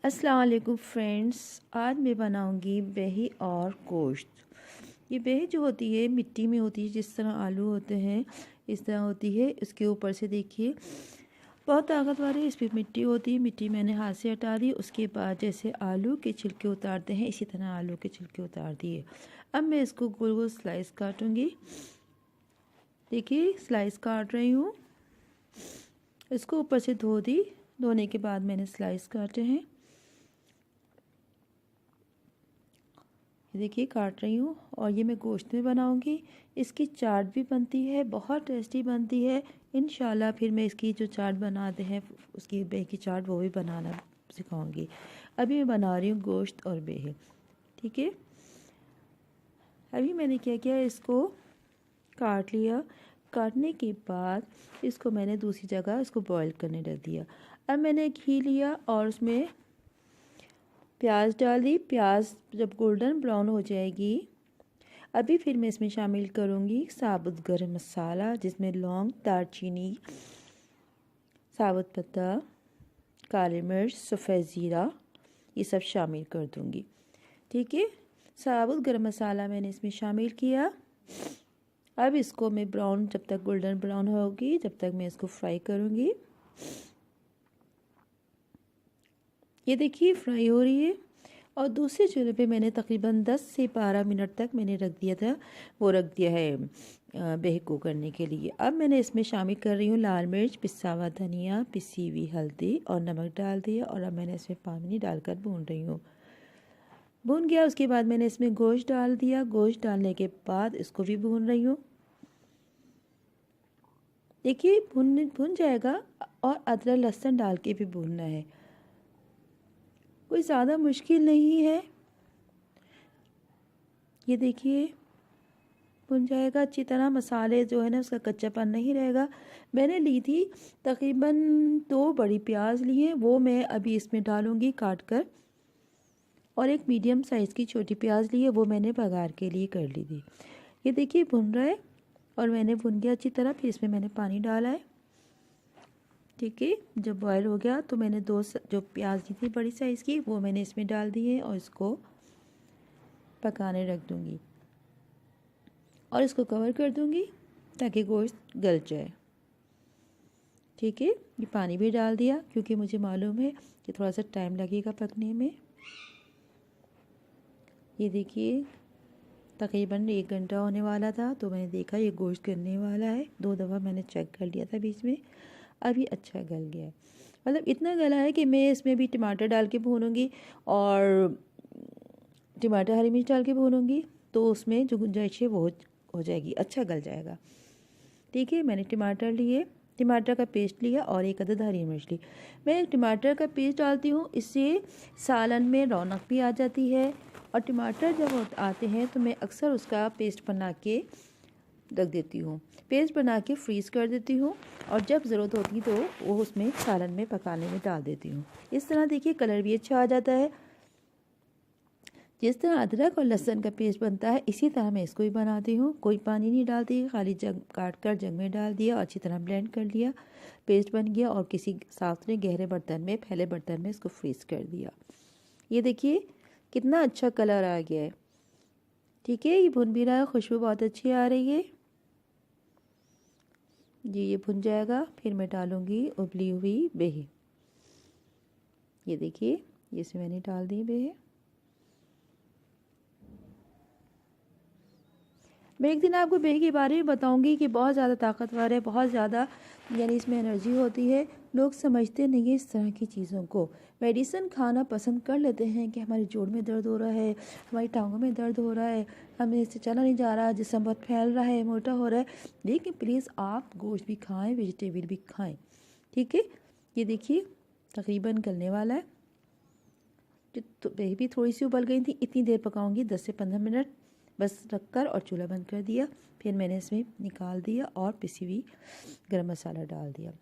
अस्सलाम वालेकुम फ्रेंड्स, आज मैं बनाऊंगी बेही और गोश्त। ये बेही जो होती है मिट्टी में होती है, जिस तरह आलू होते हैं इस तरह होती है। इसके ऊपर से देखिए बहुत ताकतवर है, इस पर मिट्टी होती है। मिट्टी मैंने हाथ से हटा दी। उसके बाद जैसे आलू के छिलके उतारते हैं इसी तरह आलू के छिलके उतार दिए। अब मैं इसको गोल गोल स्लाइस काटूंगी। देखिए स्लाइस काट रही हूँ। इसको ऊपर से धो दी। धोने के बाद मैंने स्लाइस काटे हैं। देखिए काट रही हूँ और ये मैं गोश्त में बनाऊंगी। इसकी चाट भी बनती है, बहुत टेस्टी बनती है। इंशाल्लाह फिर मैं इसकी जो चाट बनाते हैं उसकी बेह की चाट वो भी बनाना सिखाऊंगी। अभी मैं बना रही हूँ गोश्त और बेह। ठीक है, अभी मैंने क्या किया, इसको काट लिया। काटने के बाद इसको मैंने दूसरी जगह इसको बॉईल करने रख दिया। अब मैंने घी लिया और उसमें प्याज डाल दी। प्याज जब गोल्डन ब्राउन हो जाएगी अभी फिर मैं इसमें शामिल करूँगी साबुत गरम मसाला, जिसमें लौंग, दालचीनी, साबुत पत्ता, काली मिर्च, सफ़ेद ज़ीरा, ये सब शामिल कर दूँगी। ठीक है, साबुत गरम मसाला मैंने इसमें शामिल किया। अब इसको मैं ब्राउन, जब तक गोल्डन ब्राउन होगी जब तक मैं इसको फ्राई करूँगी। ये देखिए फ्राई हो रही है। और दूसरे चूल्हे पे मैंने तकरीबन 10 से 12 मिनट तक मैंने रख दिया था, वो रख दिया है बेह को करने के लिए। अब मैंने इसमें शामिल कर रही हूँ लाल मिर्च, पिसा हुआ धनिया, पिसी हुई हल्दी और नमक डाल दिया। और अब मैंने इसमें पानी डालकर भून रही हूँ। भून गया उसके बाद मैंने इसमें गोश्त डाल दिया। गोश्त डालने के बाद इसको भी भून रही हूँ। देखिए भुन जाएगा। और अदरक लहसुन डाल के भी भूनना है, कोई ज़्यादा मुश्किल नहीं है। ये देखिए भुन जाएगा अच्छी तरह। मसाले जो है ना उसका कच्चापन नहीं रहेगा। मैंने ली थी तकरीबन 2 बड़ी प्याज ली हैं, वो मैं अभी इसमें डालूंगी काट कर। और एक मीडियम साइज़ की छोटी प्याज ली है, वो मैंने बघार के लिए कर ली थी। ये देखिए भुन रहा है और मैंने भुन गया अच्छी तरह। फिर इसमें मैंने पानी डाला है। ठीक है, जब बॉयल हो गया तो मैंने 2 जो प्याज ली थी बड़ी साइज़ की वो मैंने इसमें डाल दी है और इसको पकाने रख दूँगी। और इसको कवर कर दूँगी ताकि गोश्त गल जाए। ठीक है, ये पानी भी डाल दिया क्योंकि मुझे मालूम है कि थोड़ा सा टाइम लगेगा पकने में। ये देखिए तकरीबन 1 घंटा होने वाला था तो मैंने देखा ये गोश्त गलने वाला है। 2 दफ़ा मैंने चेक कर लिया था बीच में। अभी अच्छा गल गया है, मतलब इतना गला है कि मैं इसमें भी टमाटर डाल के भूनूंगी और टमाटर हरी मिर्च डाल के भूनूंगी तो उसमें जो गुंजाइश है वो हो जाएगी, अच्छा गल जाएगा। ठीक है, मैंने टमाटर लिए, टमाटर का पेस्ट लिया और एक अदद हरी मिर्च ली। मैं टमाटर का पेस्ट डालती हूँ, इससे सालन में रौनक भी आ जाती है। और टमाटर जब आते हैं तो मैं अक्सर उसका पेस्ट बना के रख देती हूँ, पेस्ट बना के फ्रीज़ कर देती हूँ और जब ज़रूरत होती तो वो उसमें सालन में पकाने में डाल देती हूँ। इस तरह देखिए कलर भी अच्छा आ जाता है। जिस तरह अदरक और लहसुन का पेस्ट बनता है इसी तरह मैं इसको भी बनाती हूँ। कोई पानी नहीं डालती, खाली जग काट कर जग में डाल दिया और अच्छी तरह ब्लेंड कर लिया, पेस्ट बन गया। और किसी साफ सुथरे गहरे बर्तन में, फैले बर्तन में इसको फ्रीज़ कर दिया। ये देखिए कितना अच्छा कलर आ गया है। ठीक है, ये भुन भी रहा है, खुशबू बहुत अच्छी आ रही है जी। ये भुन जाएगा फिर मैं डालूँगी उबली हुई बेह। ये देखिए इसमें मैंने डाल दी बेह। मैं एक दिन आपको बेह के बारे में बताऊंगी कि बहुत ज़्यादा ताकतवर है, बहुत ज़्यादा यानी इसमें एनर्जी होती है। लोग समझते नहीं है इस तरह की चीज़ों को। मेडिसिन खाना पसंद कर लेते हैं कि हमारे जोड़ में दर्द हो रहा है, हमारी टांगों में दर्द हो रहा है, हमें इससे चला नहीं जा रहा, जिस्म बहुत फैल रहा है, मोटा हो रहा है। लेकिन प्लीज़ आप गोश्त भी खाएँ, वेजिटेबल भी खाएँ। ठीक है, ये देखिए तकरीबन गलने वाला है। तो बेह भी थोड़ी सी उबल गई थी। इतनी देर पकाऊंगी, 10 से 15 मिनट बस रखकर, और चूल्हा बंद कर दिया। फिर मैंने इसमें निकाल दिया और पिसी हुई गरम मसाला डाल दिया।